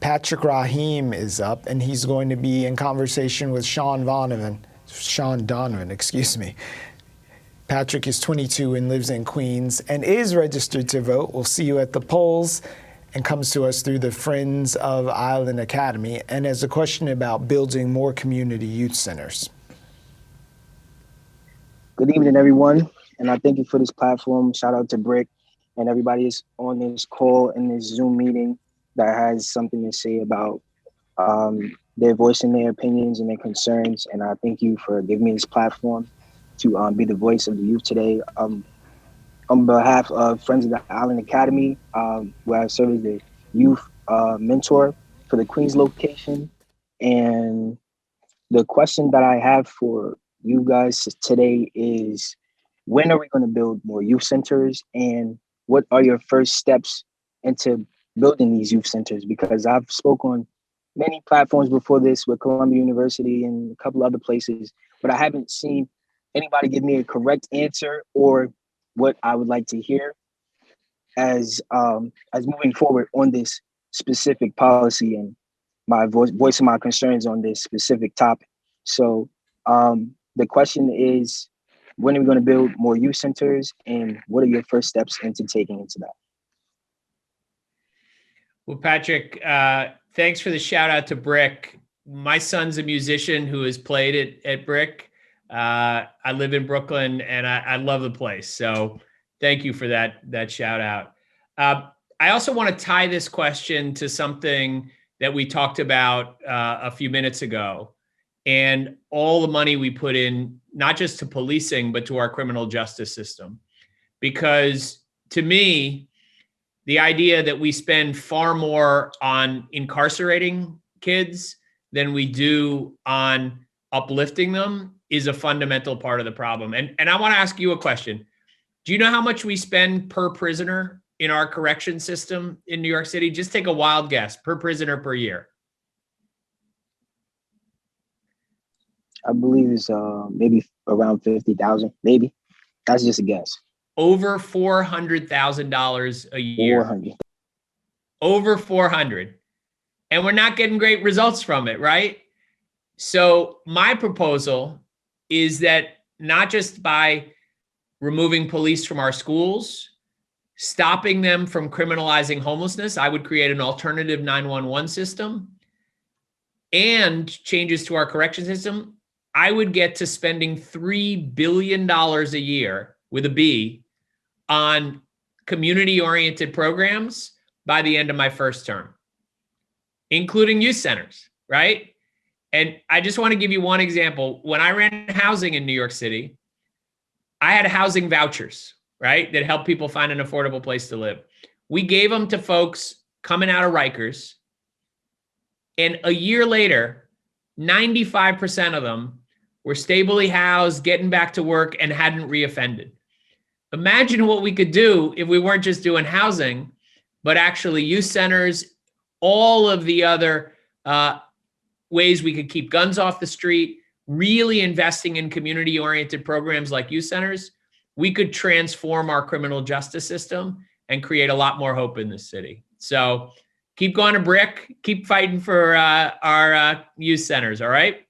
Patrick Rahim is up, and he's going to be in conversation with Shaun Donovan, excuse me. Patrick is 22 and lives in Queens and is registered to vote. We'll see you at the polls, and comes to us through the Friends of Island Academy, and has a question about building more community youth centers. Good evening, everyone, and I thank you for this platform. Shout out to BRIC and everybody is on this call in this Zoom meeting that has something to say about their voicing their opinions and their concerns. And I thank you for giving me this platform to be the voice of the youth today. On behalf of Friends of the Island Academy, where I serve as the youth mentor for the Queens location. And the question that I have for you guys today is, when are we going to build more youth centers, and what are your first steps into building these youth centers? Because I've spoken on many platforms before this with Columbia University and a couple other places, but I haven't seen anybody give me a correct answer or what I would like to hear as moving forward on this specific policy and my voicing my concerns on this specific topic. So the question is, when are we going to build more youth centers, and what are your first steps into taking into that? Well, Patrick, thanks for the shout out to BRIC. My son's a musician who has played at BRIC. I live in Brooklyn, and I love the place. So thank you for that shout out. I also want to tie this question to something that we talked about a few minutes ago, and all the money we put in, not just to policing, but to our criminal justice system. Because to me, the idea that we spend far more on incarcerating kids than we do on uplifting them is a fundamental part of the problem. And I want to ask you a question. Do you know how much we spend per prisoner in our correction system in New York City? Just take a wild guess, per prisoner per year. I believe it's maybe around 50,000, maybe. That's just a guess. Over $400,000 a year. 400. Over 400. And we're not getting great results from it, right? So my proposal is that not just by removing police from our schools, stopping them from criminalizing homelessness, I would create an alternative 911 system, and changes to our correction system, I would get to spending $3 billion a year, with a B, on community-oriented programs by the end of my first term, including youth centers, right? And I just want to give you one example. When I ran housing in New York City, I had housing vouchers, right, that helped people find an affordable place to live. We gave them to folks coming out of Rikers, and a year later, 95% of them were stably housed, getting back to work, and hadn't reoffended. Imagine what we could do if we weren't just doing housing, but actually youth centers, all of the other ways we could keep guns off the street, really investing in community-oriented programs like youth centers. We could transform our criminal justice system and create a lot more hope in this city. So keep going to BRIC, keep fighting for our youth centers, all right?